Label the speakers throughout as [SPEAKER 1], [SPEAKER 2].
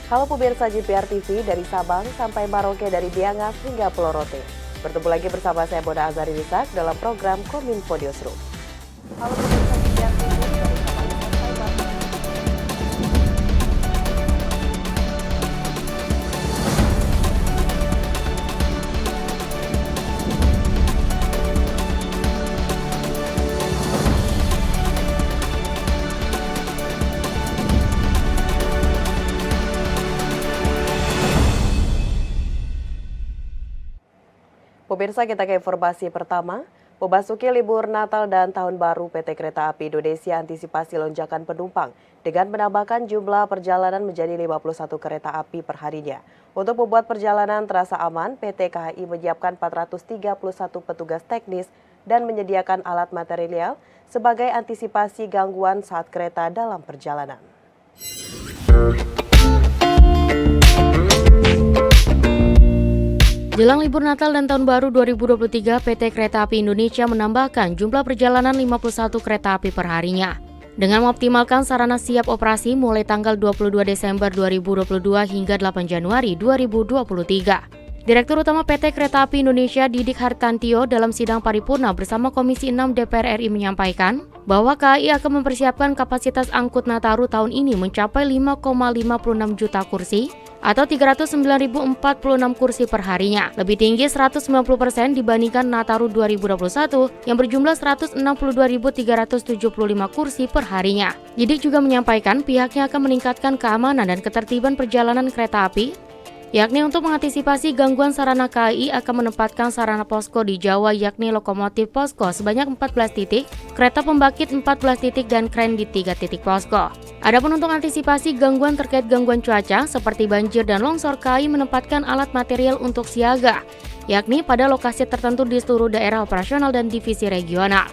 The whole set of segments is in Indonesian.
[SPEAKER 1] Halo pemirsa JPR TV dari Sabang sampai Maroke dari Biangas hingga Pulau Rote. Bertemu lagi bersama saya Bona Azari Wisak dalam program Kominfo Newsroom. Halo pemirsa JPR TV dari Sabang sampai Maroke. Pemirsa, kita ke informasi pertama. Memasuki libur Natal dan Tahun Baru, PT Kereta Api Indonesia antisipasi lonjakan penumpang dengan menambahkan jumlah perjalanan menjadi 51 kereta api per harinya. Untuk membuat perjalanan terasa aman, PT KAI menyiapkan 431 petugas teknis dan menyediakan alat material sebagai antisipasi gangguan saat kereta dalam perjalanan.
[SPEAKER 2] Jelang libur Natal dan Tahun Baru 2023, PT Kereta Api Indonesia menambahkan jumlah perjalanan 51 kereta api per harinya. Dengan mengoptimalkan sarana siap operasi mulai tanggal 22 Desember 2022 hingga 8 Januari 2023. Direktur Utama PT Kereta Api Indonesia Didik Hartantio dalam sidang paripurna bersama Komisi 6 DPR RI menyampaikan bahwa KAI akan mempersiapkan kapasitas angkut Nataru tahun ini mencapai 5,56 juta kursi atau 309.046 kursi per harinya, lebih tinggi 190% dibandingkan Nataru 2021 yang berjumlah 162.375 kursi per harinya. Didik juga menyampaikan pihaknya akan meningkatkan keamanan dan ketertiban perjalanan kereta api, yakni untuk mengantisipasi gangguan sarana KAI akan menempatkan sarana posko di Jawa yakni lokomotif posko sebanyak 14 titik, kereta pembangkit 14 titik dan kren di 3 titik posko. Adapun untuk antisipasi gangguan terkait gangguan cuaca seperti banjir dan longsor, KAI menempatkan alat material untuk siaga, yakni pada lokasi tertentu di seluruh daerah operasional dan divisi regional.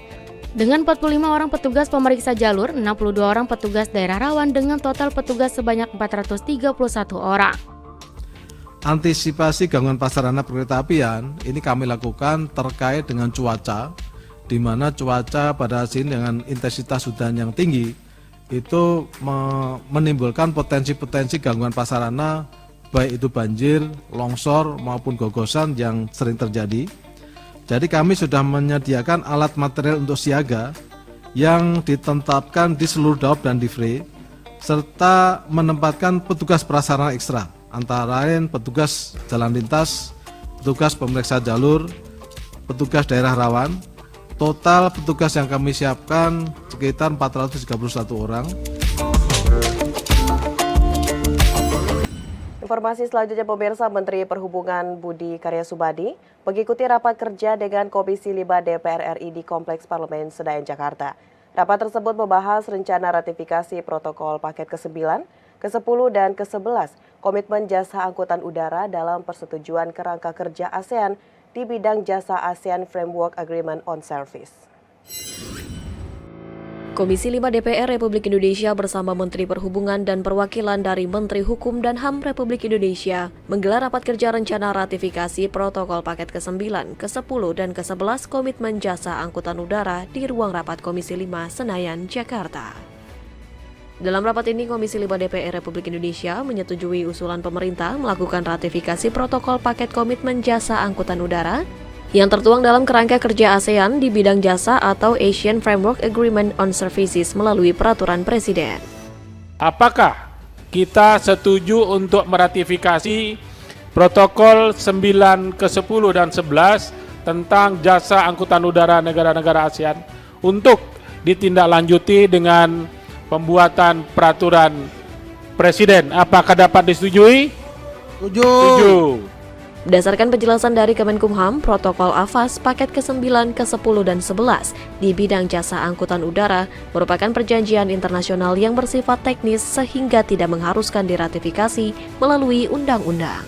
[SPEAKER 2] Dengan 45 orang petugas pemeriksa jalur, 62 orang petugas daerah rawan dengan total petugas sebanyak 431 orang.
[SPEAKER 3] Antisipasi gangguan prasarana perkeretaapian ini kami lakukan terkait dengan cuaca, di mana cuaca pada sini dengan intensitas hujan yang tinggi itu menimbulkan potensi-potensi gangguan prasarana, baik itu banjir, longsor maupun gogosan yang sering terjadi. Jadi kami sudah menyediakan alat material untuk siaga yang ditetapkan di seluruh daob dan divre, serta menempatkan petugas prasarana ekstra, antara lain petugas jalan lintas, petugas pemeriksa jalur, petugas daerah rawan. Total petugas yang kami siapkan sekitar 431 orang.
[SPEAKER 1] Informasi selanjutnya pemirsa, Menteri Perhubungan Budi Karya Sumadi mengikuti rapat kerja dengan Komisi 5 DPR RI di Kompleks Parlemen Senayan, Jakarta. Rapat tersebut membahas rencana ratifikasi protokol paket ke-9, ke-10, dan ke-11 Komitmen Jasa Angkutan Udara dalam persetujuan kerangka kerja ASEAN di bidang jasa ASEAN Framework Agreement on Service.
[SPEAKER 4] Komisi 5 DPR Republik Indonesia bersama Menteri Perhubungan dan perwakilan dari Menteri Hukum dan HAM Republik Indonesia menggelar rapat kerja rencana ratifikasi protokol paket ke-9, ke-10, dan ke-11 Komitmen Jasa Angkutan Udara di ruang rapat Komisi 5 Senayan, Jakarta. Dalam rapat ini, Komisi 5 DPR Republik Indonesia menyetujui usulan pemerintah melakukan ratifikasi protokol paket komitmen jasa angkutan udara yang tertuang dalam kerangka kerja ASEAN di bidang jasa atau Asian Framework Agreement on Services melalui peraturan Presiden.
[SPEAKER 5] Apakah kita setuju untuk meratifikasi protokol 9, ke-10, dan 11 tentang jasa angkutan udara negara-negara ASEAN untuk ditindaklanjuti dengan pembuatan peraturan Presiden? Apakah dapat disetujui? Setuju.
[SPEAKER 4] Berdasarkan penjelasan dari Kemenkumham, protokol AFAS paket ke-9, ke-10, dan 11 di bidang jasa angkutan udara merupakan perjanjian internasional yang bersifat teknis sehingga tidak mengharuskan diratifikasi melalui undang-undang.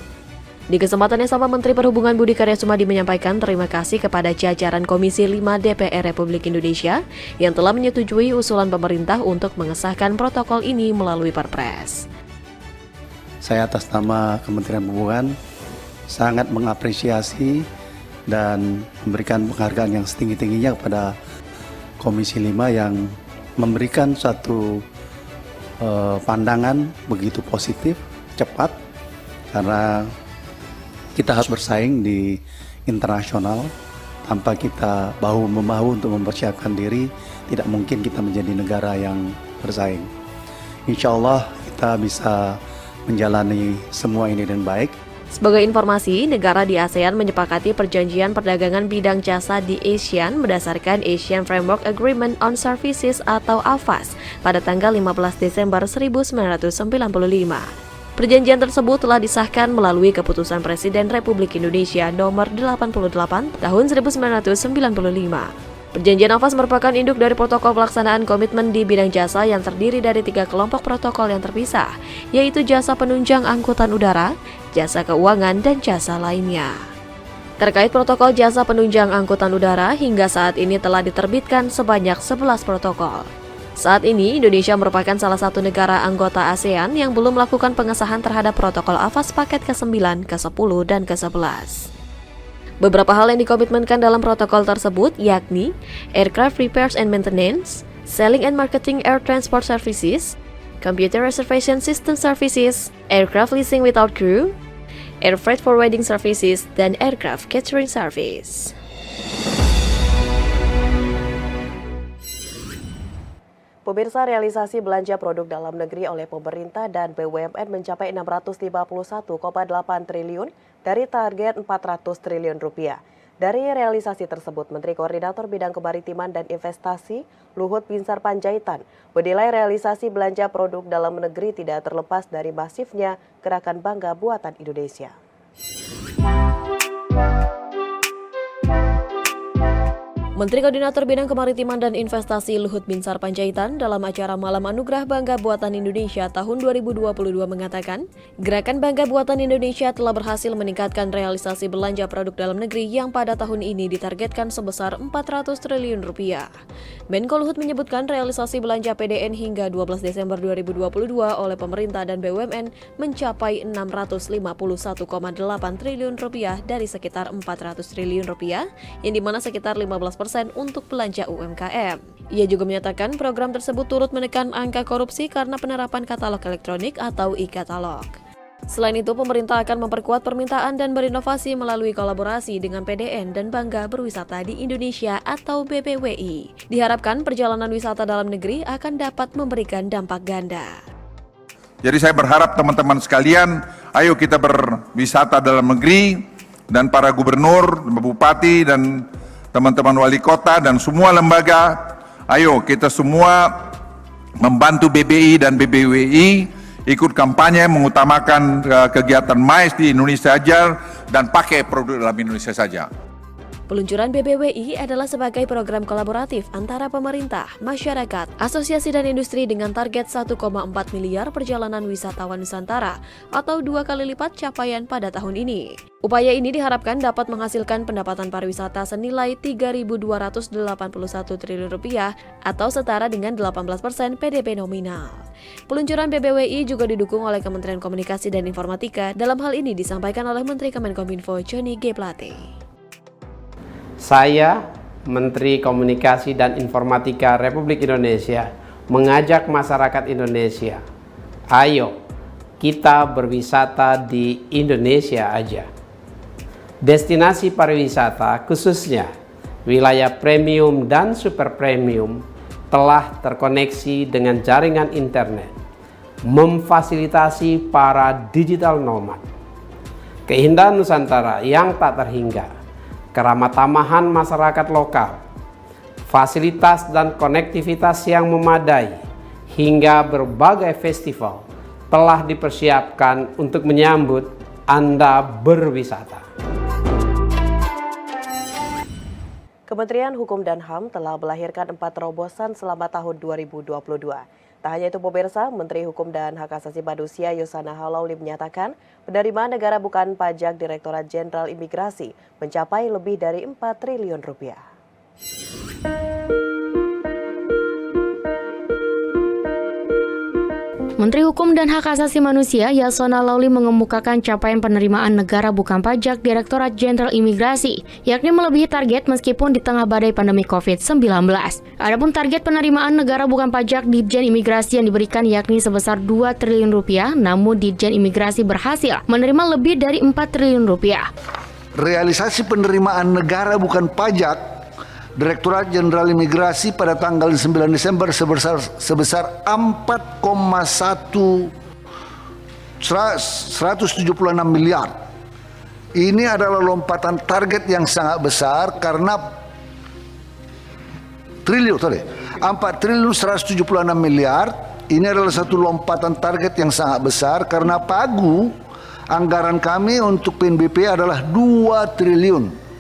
[SPEAKER 4] Di kesempatan yang sama, Menteri Perhubungan Budi Karya Sumadi menyampaikan terima kasih kepada jajaran Komisi 5 DPR Republik Indonesia yang telah menyetujui usulan pemerintah untuk mengesahkan protokol ini melalui Perpres.
[SPEAKER 6] Saya atas nama Kementerian Perhubungan sangat mengapresiasi dan memberikan penghargaan yang setinggi-tingginya kepada Komisi 5 yang memberikan suatu pandangan begitu positif cepat karena kita harus bersaing di internasional. Tanpa kita bahu-membahu untuk mempersiapkan diri, tidak mungkin kita menjadi negara yang bersaing. Insya Allah kita bisa menjalani semua ini dengan baik.
[SPEAKER 4] Sebagai informasi, negara di ASEAN menyepakati perjanjian perdagangan bidang jasa di ASEAN berdasarkan Asian Framework Agreement on Services atau AFAS pada tanggal 15 Desember 1995. Perjanjian tersebut telah disahkan melalui keputusan Presiden Republik Indonesia nomor 88 tahun 1995. Perjanjian AFAS merupakan induk dari protokol pelaksanaan komitmen di bidang jasa yang terdiri dari 3 kelompok protokol yang terpisah, yaitu jasa penunjang angkutan udara, jasa keuangan, dan jasa lainnya. Terkait protokol jasa penunjang angkutan udara, hingga saat ini telah diterbitkan sebanyak 11 protokol. Saat ini, Indonesia merupakan salah satu negara anggota ASEAN yang belum melakukan pengesahan terhadap protokol AFAS paket ke-9, ke-10, dan ke-11. Beberapa hal yang dikomitmenkan dalam protokol tersebut yakni aircraft repairs and maintenance, selling and marketing air transport services, computer reservation system services, aircraft leasing without crew, air freight forwarding services, dan aircraft catering service.
[SPEAKER 1] Pemirsa, realisasi belanja produk dalam negeri oleh pemerintah dan BUMN mencapai 651,8 triliun dari target 400 triliun rupiah. Dari realisasi tersebut, Menteri Koordinator Bidang Kemaritiman dan Investasi Luhut Binsar Panjaitan menilai realisasi belanja produk dalam negeri tidak terlepas dari masifnya gerakan bangga buatan Indonesia.
[SPEAKER 4] Menteri Koordinator Bidang Kemaritiman dan Investasi Luhut Binsar Panjaitan dalam acara Malam Anugerah Bangga Buatan Indonesia tahun 2022 mengatakan, gerakan Bangga Buatan Indonesia telah berhasil meningkatkan realisasi belanja produk dalam negeri yang pada tahun ini ditargetkan sebesar 400 triliun rupiah. Menko Luhut menyebutkan realisasi belanja PDN hingga 12 Desember 2022 oleh pemerintah dan BUMN mencapai 651,8 triliun rupiah dari sekitar 400 triliun rupiah, yang dimana sekitar 15% untuk belanja UMKM. Ia juga menyatakan program tersebut turut menekan angka korupsi karena penerapan katalog elektronik atau e-katalog. Selain itu, pemerintah akan memperkuat permintaan dan berinovasi melalui kolaborasi dengan PDN dan Bangga Berwisata di Indonesia atau BBWI. Diharapkan perjalanan wisata dalam negeri akan dapat memberikan dampak ganda.
[SPEAKER 7] Jadi saya berharap teman-teman sekalian, ayo kita berwisata dalam negeri, dan para gubernur, bupati, dan teman-teman wali kota dan semua lembaga, ayo kita semua membantu BBI dan BBWI ikut kampanye mengutamakan kegiatan MICE di Indonesia saja dan pakai produk dalam Indonesia saja.
[SPEAKER 4] Peluncuran BBWI adalah sebagai program kolaboratif antara pemerintah, masyarakat, asosiasi dan industri dengan target 1,4 miliar perjalanan wisatawan Nusantara atau 2 kali lipat capaian pada tahun ini. Upaya ini diharapkan dapat menghasilkan pendapatan pariwisata senilai 3.281 triliun rupiah atau setara dengan 18% PDB nominal. Peluncuran BBWI juga didukung oleh Kementerian Komunikasi dan Informatika. Dalam hal ini disampaikan oleh Menteri Kemenkominfo Johnny G. Plate.
[SPEAKER 8] Saya, Menteri Komunikasi dan Informatika Republik Indonesia, mengajak masyarakat Indonesia, ayo kita berwisata di Indonesia aja. Destinasi pariwisata khususnya wilayah premium dan super premium telah terkoneksi dengan jaringan internet, memfasilitasi para digital nomad. Keindahan Nusantara yang tak terhingga, keramah tamahan masyarakat lokal, fasilitas dan konektivitas yang memadai, hingga berbagai festival telah dipersiapkan untuk menyambut Anda berwisata.
[SPEAKER 1] Kementerian Hukum dan HAM telah melahirkan 4 terobosan selama tahun 2022. Tak hanya itu pemirsa, Menteri Hukum dan Hak Asasi Manusia Yusana Halauli menyatakan penerimaan negara bukan pajak Direktorat Jenderal Imigrasi mencapai lebih dari 4 triliun rupiah.
[SPEAKER 2] Menteri Hukum dan Hak Asasi Manusia Yasona Lawli mengemukakan capaian penerimaan negara bukan pajak Direktorat Jenderal Imigrasi, yakni melebihi target meskipun di tengah badai pandemi COVID-19. Adapun target penerimaan negara bukan pajak Ditjen Imigrasi yang diberikan yakni sebesar 2 triliun rupiah, namun Ditjen Imigrasi berhasil menerima lebih dari 4 triliun rupiah.
[SPEAKER 9] Realisasi penerimaan negara bukan pajak Direktorat Jenderal Imigrasi pada tanggal 9 Desember sebesar 176 miliar. Ini adalah lompatan target yang sangat besar karena 4 triliun 176 miliar. Ini adalah satu lompatan target yang sangat besar karena pagu anggaran kami untuk PNBP adalah 2 triliun.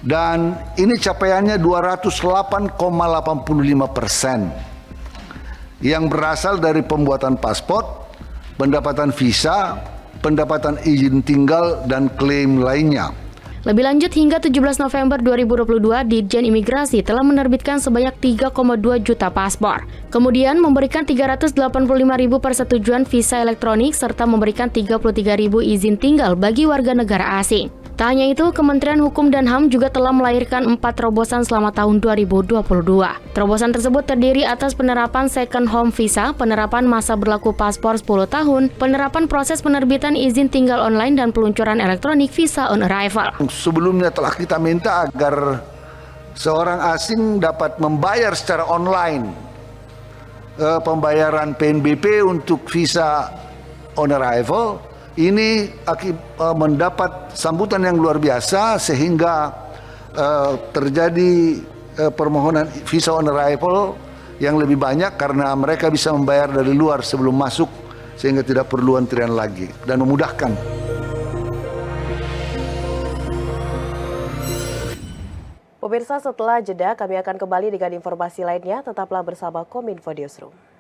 [SPEAKER 9] Dan ini capaiannya 208,85% yang berasal dari pembuatan paspor, pendapatan visa, pendapatan izin tinggal, dan klaim lainnya.
[SPEAKER 2] Lebih lanjut, hingga 17 November 2022, Ditjen Imigrasi telah menerbitkan sebanyak 3,2 juta paspor. Kemudian memberikan 385.000 persetujuan visa elektronik serta memberikan 33.000 izin tinggal bagi warga negara asing. Tak hanya itu, Kementerian Hukum dan HAM juga telah melahirkan 4 terobosan selama tahun 2022. Terobosan tersebut terdiri atas penerapan second home visa, penerapan masa berlaku paspor 10 tahun, penerapan proses penerbitan izin tinggal online, dan peluncuran elektronik visa on arrival.
[SPEAKER 9] Sebelumnya telah kita minta agar seorang asing dapat membayar secara online pembayaran PNBP untuk visa on arrival. Ini mendapat sambutan yang luar biasa sehingga terjadi permohonan visa on arrival yang lebih banyak karena mereka bisa membayar dari luar sebelum masuk sehingga tidak perlu antrian lagi dan memudahkan.
[SPEAKER 1] Pemirsa, setelah jeda kami akan kembali dengan informasi lainnya. Tetaplah bersama Kominfo Newsroom.